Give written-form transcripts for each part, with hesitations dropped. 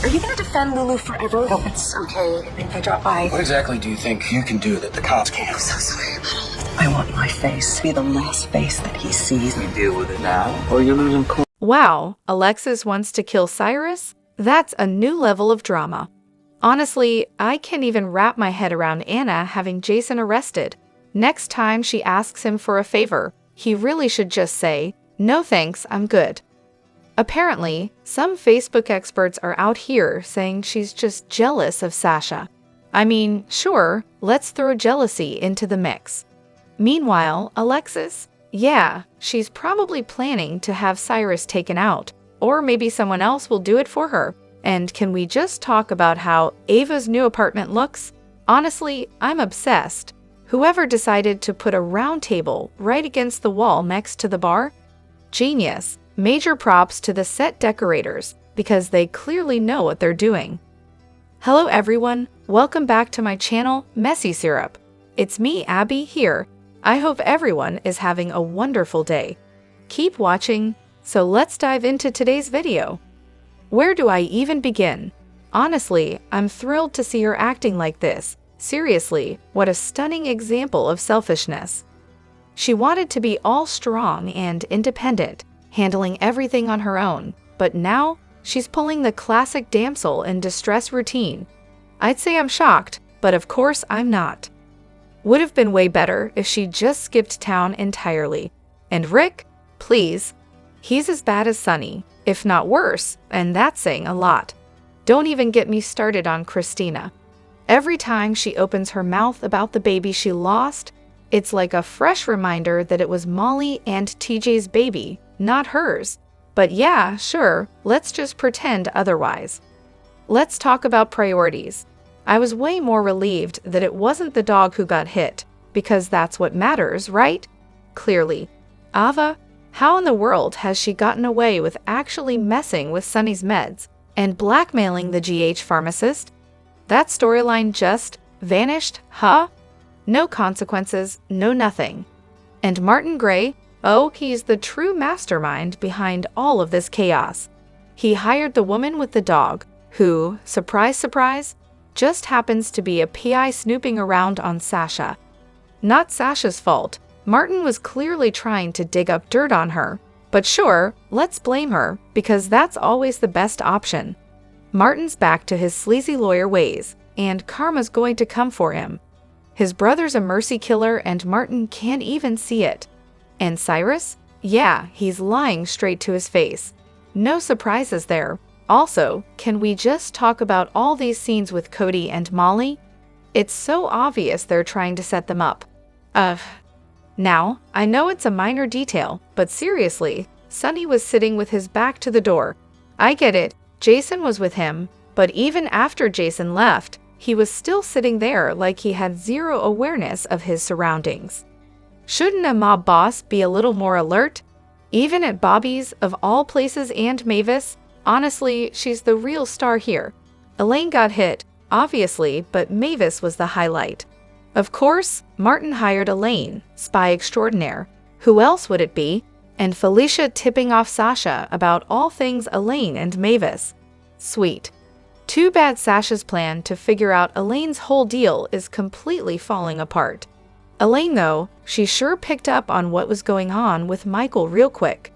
Are you gonna defend Lulu forever? No, it's okay if I drop by. What exactly do you think you can do that the cops can't? I'm so sorry about all of this. I want my face to be the last face that he sees. You deal with it now, or you lose him cool. Wow, Alexis wants to kill Cyrus? That's a new level of drama. Honestly, I can't even wrap my head around Anna having Jason arrested. Next time she asks him for a favor, he really should just say, "No thanks, I'm good." Apparently, some Facebook experts are out here saying she's just jealous of Sasha. I mean, sure, let's throw jealousy into the mix. Meanwhile, Alexis, yeah, she's probably planning to have Cyrus taken out, or maybe someone else will do it for her. And can we just talk about how Ava's new apartment looks? Honestly, I'm obsessed. Whoever decided to put a round table right against the wall next to the bar? Genius. Major props to the set decorators, because they clearly know what they're doing. Hello everyone, welcome back to my channel, Messy Syrup. It's me, Abby, here. I hope everyone is having a wonderful day. Keep watching, so let's dive into today's video. Where do I even begin? Honestly, I'm thrilled to see her acting like this. Seriously, what a stunning example of selfishness. She wanted to be all strong and independent, handling everything on her own, but now she's pulling the classic damsel in distress routine. I'd say I'm shocked, but of course I'm not. Would have been way better if she just skipped town entirely. And Ric, please. He's as bad as Sonny, if not worse, and that's saying a lot. Don't even get me started on Christina. Every time she opens her mouth about the baby she lost, it's like a fresh reminder that it was Molly and TJ's baby, not hers. But yeah, sure, let's just pretend otherwise. Let's talk about priorities. I was way more relieved that it wasn't the dog who got hit, because that's what matters, right? Clearly. Ava, how in the world has she gotten away with actually messing with Sonny's meds and blackmailing the GH pharmacist? That storyline just vanished, huh? No consequences, no nothing. And Martin Gray, oh, he's the true mastermind behind all of this chaos. He hired the woman with the dog, who, surprise, surprise, just happens to be a PI snooping around on Sasha. Not Sasha's fault. Martin was clearly trying to dig up dirt on her. But sure, let's blame her, because that's always the best option. Martin's back to his sleazy lawyer ways, and karma's going to come for him. His brother's a mercy killer, and Martin can't even see it. And Cyrus? Yeah, he's lying straight to his face. No surprises there. Also, can we just talk about all these scenes with Cody and Molly? It's so obvious they're trying to set them up. Now, I know it's a minor detail, but seriously, Sonny was sitting with his back to the door. I get it, Jason was with him, but even after Jason left, he was still sitting there like he had zero awareness of his surroundings. Shouldn't a mob boss be a little more alert? Even at Bobby's, of all places, and Mavis, honestly, she's the real star here. Elaine got hit, obviously, but Mavis was the highlight. Of course, Martin hired Elaine, spy extraordinaire. Who else would it be? And Felicia tipping off Sasha about all things Elaine and Mavis. Sweet. Too bad Sasha's plan to figure out Elaine's whole deal is completely falling apart. Elaine, though, she sure picked up on what was going on with Michael real quick.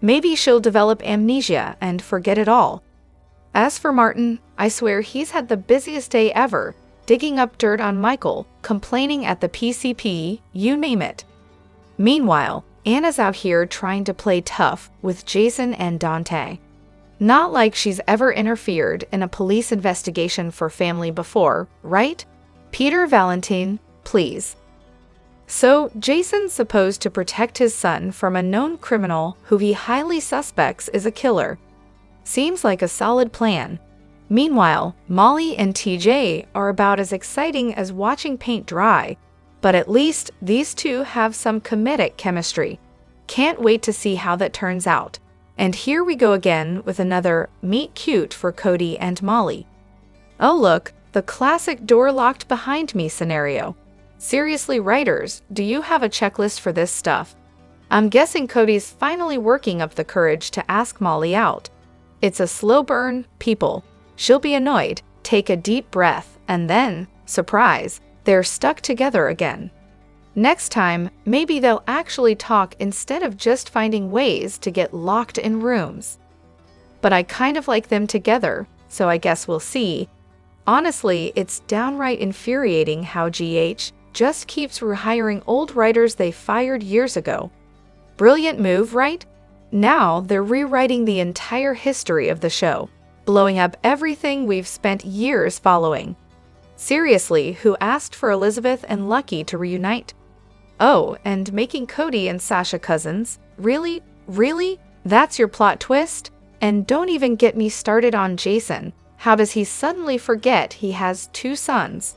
Maybe she'll develop amnesia and forget it all. As for Martin, I swear he's had the busiest day ever, digging up dirt on Michael, complaining at the PCP, you name it. Meanwhile, Anna's out here trying to play tough with Jason and Dante. Not like she's ever interfered in a police investigation for family before, right? Peter Valentine, please. So, Jason's supposed to protect his son from a known criminal who he highly suspects is a killer. Seems like a solid plan. Meanwhile, Molly and TJ are about as exciting as watching paint dry, but at least these two have some comedic chemistry. Can't wait to see how that turns out. And here we go again with another meet cute for Cody and Molly. Oh look, the classic door locked behind me scenario. Seriously, writers, do you have a checklist for this stuff? I'm guessing Cody's finally working up the courage to ask Molly out. It's a slow burn, people. she'll be annoyed, take a deep breath, and then, surprise, they're stuck together again. Next time, maybe they'll actually talk instead of just finding ways to get locked in rooms. But I kind of like them together, so I guess we'll see. Honestly, it's downright infuriating how GH just keeps rehiring old writers they fired years ago. Brilliant move, right? Now they're rewriting the entire history of the show, blowing up everything we've spent years following. Seriously, who asked for Elizabeth and Lucky to reunite? Oh, and making Cody and Sasha cousins? Really? Really? That's your plot twist? And don't even get me started on Jason. How does he suddenly forget he has 2 sons?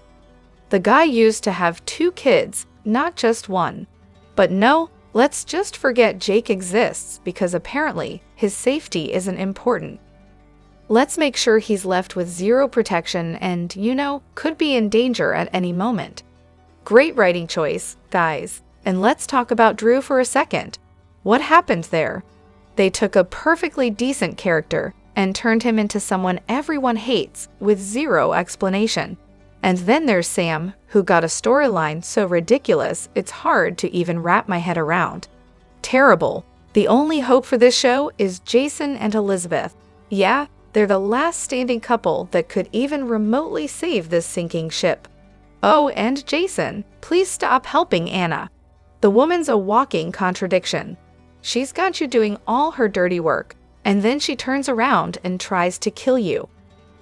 The guy used to have 2 kids, not just 1. But no, let's just forget Jake exists because apparently his safety isn't important. Let's make sure he's left with 0 protection and, could be in danger at any moment. Great writing choice, guys. And let's talk about Drew for a second. What happened there? They took a perfectly decent character and turned him into someone everyone hates with 0 explanation. And then there's Sam, who got a storyline so ridiculous it's hard to even wrap my head around. Terrible. The only hope for this show is Jason and Elizabeth. Yeah, they're the last standing couple that could even remotely save this sinking ship. Oh, and Jason, please stop helping Anna. The woman's a walking contradiction. She's got you doing all her dirty work, and then she turns around and tries to kill you.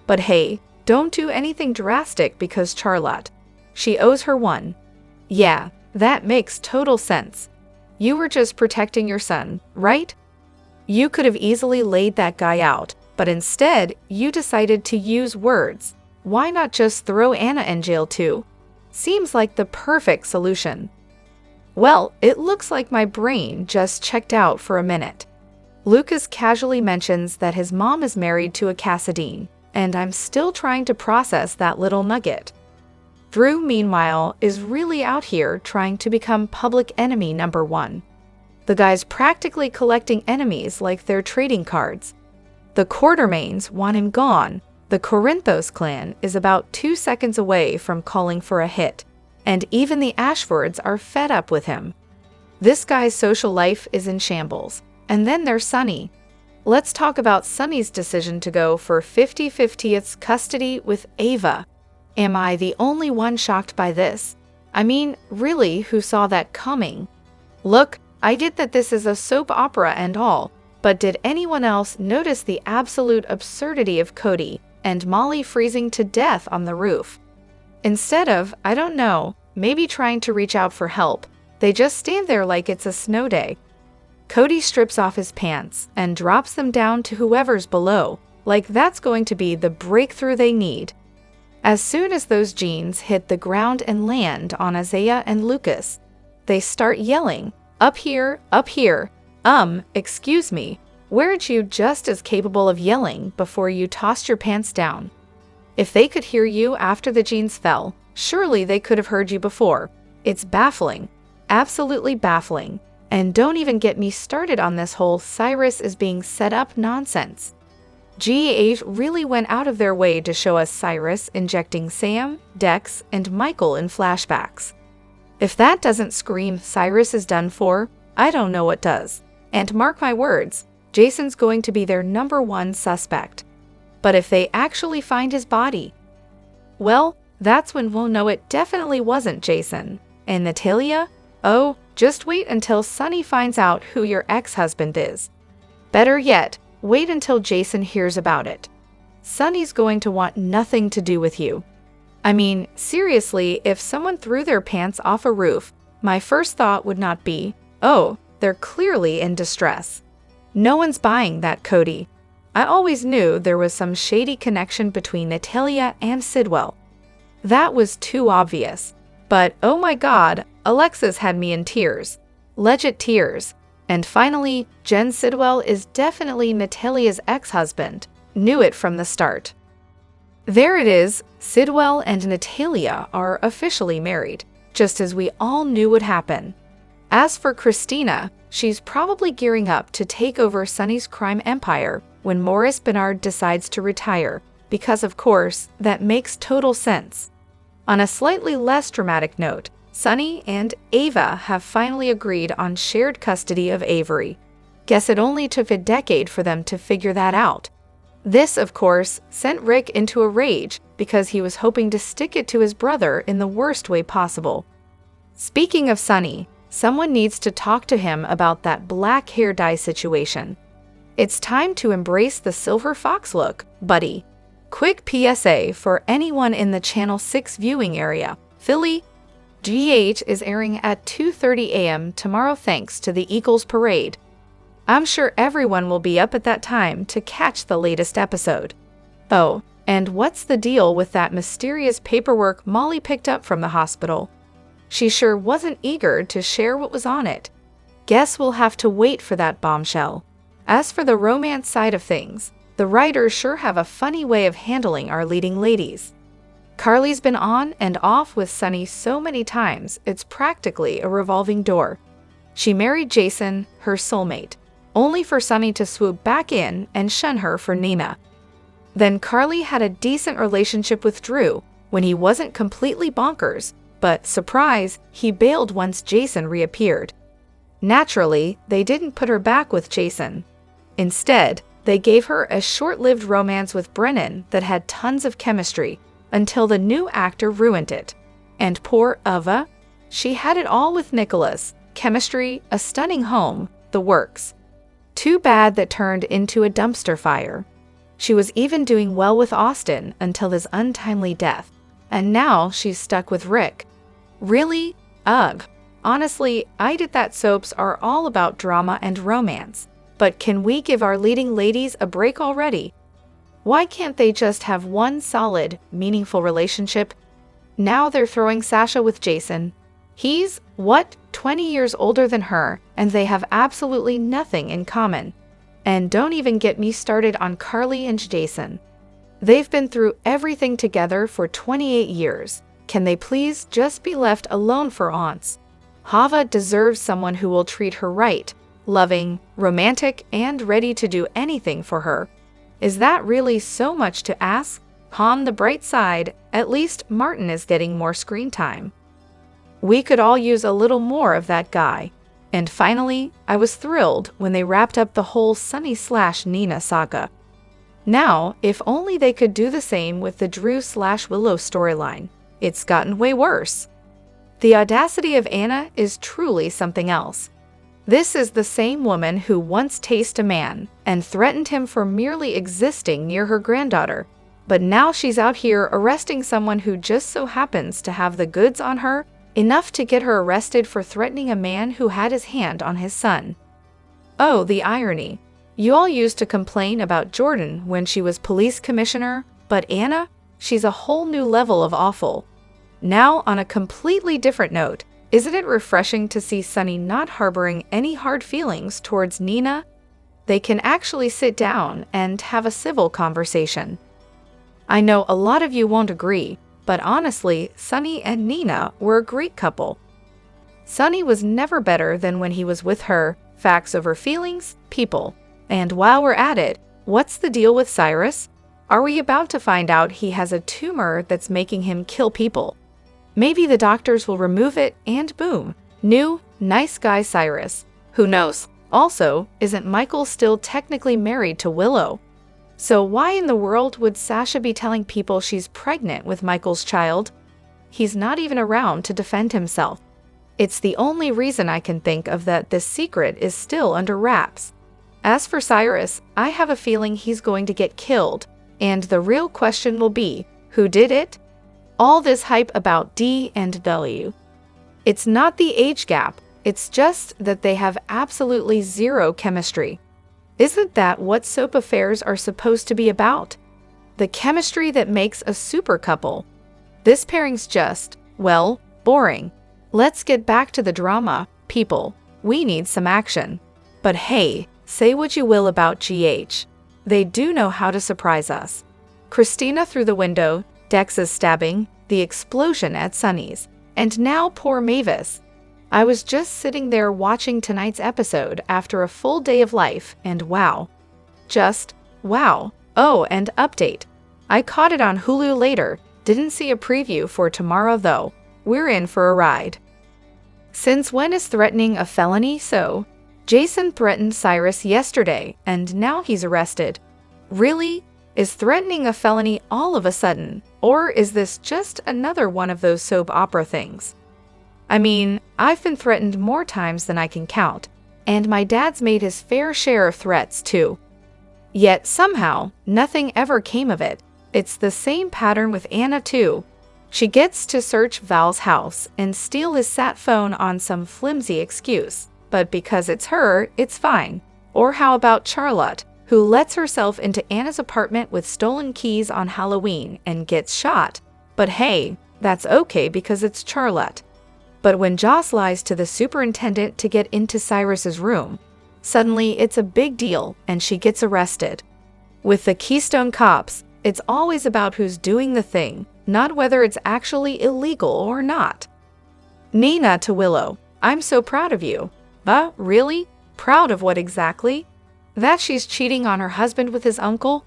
But hey, don't do anything drastic because Charlotte. She owes her one. Yeah, that makes total sense. You were just protecting your son, right? You could have easily laid that guy out, but instead, you decided to use words. Why not just throw Anna in jail too? Seems like the perfect solution. Well, it looks like my brain just checked out for a minute. Lucas casually mentions that his mom is married to a Cassadine, and I'm still trying to process that little nugget. Drew, meanwhile, is really out here trying to become public enemy number 1. The guy's practically collecting enemies like they're trading cards. The Quartermains want him gone. The Corinthos clan is about 2 seconds away from calling for a hit, and even the Ashfords are fed up with him. This guy's social life is in shambles. And then there's Sonny. Let's talk about Sonny's decision to go for 50/50 custody with Ava. Am I the only one shocked by this? I mean, really, who saw that coming? Look, I get that this is a soap opera and all, but did anyone else notice the absolute absurdity of Cody and Molly freezing to death on the roof? Instead of, I don't know, maybe trying to reach out for help, they just stand there like it's a snow day. Cody strips off his pants and drops them down to whoever's below, like that's going to be the breakthrough they need. As soon as those jeans hit the ground and land on Isaiah and Lucas, they start yelling, up here, excuse me, weren't you just as capable of yelling before you tossed your pants down? If they could hear you after the jeans fell, surely they could have heard you before. It's baffling. Absolutely baffling. And don't even get me started on this whole Cyrus is being set up nonsense. GH really went out of their way to show us Cyrus injecting Sam, Dex, and Michael in flashbacks. If that doesn't scream Cyrus is done for, I don't know what does. And mark my words, Jason's going to be their number 1 suspect. But if they actually find his body, well, that's when we'll know it definitely wasn't Jason. And Natalia? Oh, just wait until Sonny finds out who your ex-husband is. Better yet, wait until Jason hears about it. Sonny's going to want nothing to do with you. I mean, seriously, if someone threw their pants off a roof, my first thought would not be, oh, they're clearly in distress. No one's buying that, Cody. I always knew there was some shady connection between Natalia and Sidwell. That was too obvious. But oh my god, Alexis had me in tears. Legit tears. And finally, Jen Sidwell is definitely Natalia's ex-husband. Knew it from the start. There it is, Sidwell and Natalia are officially married, just as we all knew would happen. As for Christina, she's probably gearing up to take over Sonny's crime empire when Maurice Bernard decides to retire, because of course, that makes total sense. On a slightly less dramatic note, Sonny and Ava have finally agreed on shared custody of Avery. Guess it only took a decade for them to figure that out. This, of course, sent Ric into a rage because he was hoping to stick it to his brother in the worst way possible. Speaking of Sonny, someone needs to talk to him about that black hair dye situation. It's time to embrace the silver fox look, buddy. Quick PSA for anyone in the Channel 6 viewing area. Philly, GH is airing at 2:30 a.m. tomorrow thanks to the Eagles Parade. I'm sure everyone will be up at that time to catch the latest episode. Oh, and what's the deal with that mysterious paperwork Molly picked up from the hospital? She sure wasn't eager to share what was on it. Guess we'll have to wait for that bombshell. As for the romance side of things, the writers sure have a funny way of handling our leading ladies. Carly's been on and off with Sonny so many times, it's practically a revolving door. She married Jason, her soulmate, only for Sonny to swoop back in and shun her for Nina. Then Carly had a decent relationship with Drew when he wasn't completely bonkers, but surprise, he bailed once Jason reappeared. Naturally, they didn't put her back with Jason. Instead, they gave her a short-lived romance with Brennan that had tons of chemistry until the new actor ruined it. And poor Ava, she had it all with Nicholas, chemistry, a stunning home, the works. Too bad that turned into a dumpster fire. She was even doing well with Austin until his untimely death, and now she's stuck with Ric. Really? Ugh. Honestly, I Did That soaps are all about drama and romance, but can we give our leading ladies a break already? Why can't they just have one solid, meaningful relationship? Now they're throwing Sasha with Jason. He's, 20 years older than her, and they have absolutely nothing in common. And don't even get me started on Carly and Jason. They've been through everything together for 28 years. Can they please just be left alone for once? Hava deserves someone who will treat her right, loving, romantic, and ready to do anything for her. Is that really so much to ask? On the bright side, at least Martin is getting more screen time. We could all use a little more of that guy. And finally, I was thrilled when they wrapped up the whole Sonny/Nina saga. Now, if only they could do the same with the Drew/Willow storyline. It's gotten way worse. The audacity of Anna is truly something else. This is the same woman who once tased a man and threatened him for merely existing near her granddaughter, but now she's out here arresting someone who just so happens to have the goods on her, enough to get her arrested for threatening a man who had his hand on his son. Oh, the irony. You all used to complain about Jordan when she was police commissioner, but Anna? She's a whole new level of awful. Now, on a completely different note, isn't it refreshing to see Sonny not harboring any hard feelings towards Nina? They can actually sit down and have a civil conversation. I know a lot of you won't agree, but honestly, Sonny and Nina were a great couple. Sonny was never better than when he was with her. Facts over feelings, people. And while we're at it, what's the deal with Cyrus? Are we about to find out he has a tumor that's making him kill people? Maybe the doctors will remove it and boom, new, nice guy Cyrus. Who knows? Also, isn't Michael still technically married to Willow? So why in the world would Sasha be telling people she's pregnant with Michael's child? He's not even around to defend himself. It's the only reason I can think of that this secret is still under wraps. As for Cyrus, I have a feeling he's going to get killed, and the real question will be, who did it? All this hype about D and W. It's not the age gap, it's just that they have absolutely zero chemistry. Isn't that what soap affairs are supposed to be about? The chemistry that makes a super couple. This pairing's just, well, boring. Let's get back to the drama, people. We need some action. But hey, say what you will about GH. They do know how to surprise us. Christina through the window, Dex's stabbing, the explosion at Sonny's, and now poor Mavis. I was just sitting there watching tonight's episode after a full day of life, and wow. Just wow. Oh, and update. I caught it on Hulu later. Didn't see a preview for tomorrow though. We're in for a ride. Since when is threatening a felony? So, Jason threatened Cyrus yesterday, and now he's arrested. Really? Is threatening a felony all of a sudden? Or is this just another one of those soap opera things? I mean, I've been threatened more times than I can count, and my dad's made his fair share of threats too. Yet somehow, nothing ever came of it. It's the same pattern with Anna too. She gets to search Val's house and steal his sat phone on some flimsy excuse, but because it's her, it's fine. Or how about Charlotte, who lets herself into Anna's apartment with stolen keys on Halloween and gets shot? But hey, that's okay because it's Charlotte. But when Joss lies to the superintendent to get into Cyrus's room, suddenly it's a big deal and she gets arrested. With the Keystone Cops, it's always about who's doing the thing, not whether it's actually illegal or not. Nina to Willow, I'm so proud of you. Really? Proud of what exactly? That she's cheating on her husband with his uncle?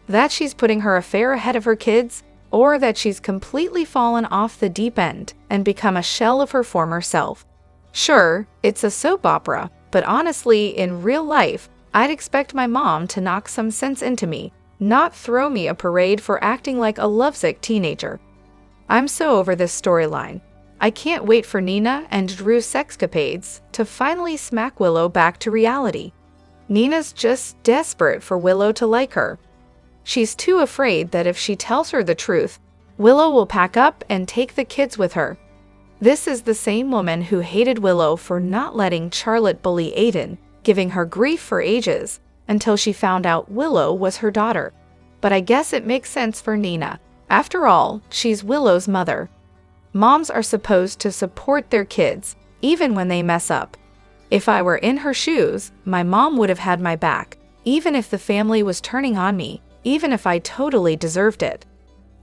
That she's putting her affair ahead of her kids? Or that she's completely fallen off the deep end and become a shell of her former self? Sure, it's a soap opera, but honestly, in real life, I'd expect my mom to knock some sense into me, not throw me a parade for acting like a lovesick teenager. I'm so over this storyline. I can't wait for Nina and Drew's sexcapades to finally smack Willow back to reality. Nina's just desperate for Willow to like her. She's too afraid that if she tells her the truth, Willow will pack up and take the kids with her. This is the same woman who hated Willow for not letting Charlotte bully Aiden, giving her grief for ages, until she found out Willow was her daughter. But I guess it makes sense for Nina. After all, she's Willow's mother. Moms are supposed to support their kids, even when they mess up. If I were in her shoes, my mom would have had my back, even if the family was turning on me, even if I totally deserved it.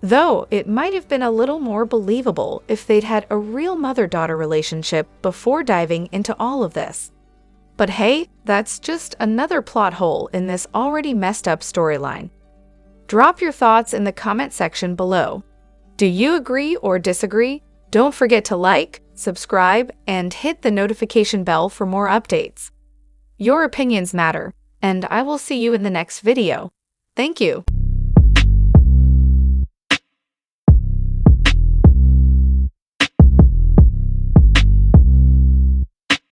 Though it might have been a little more believable if they'd had a real mother-daughter relationship before diving into all of this. But hey, that's just another plot hole in this already messed up storyline. Drop your thoughts in the comment section below. Do you agree or disagree? Don't forget to like, subscribe, and hit the notification bell for more updates. Your opinions matter, and I will see you in the next video. Thank you.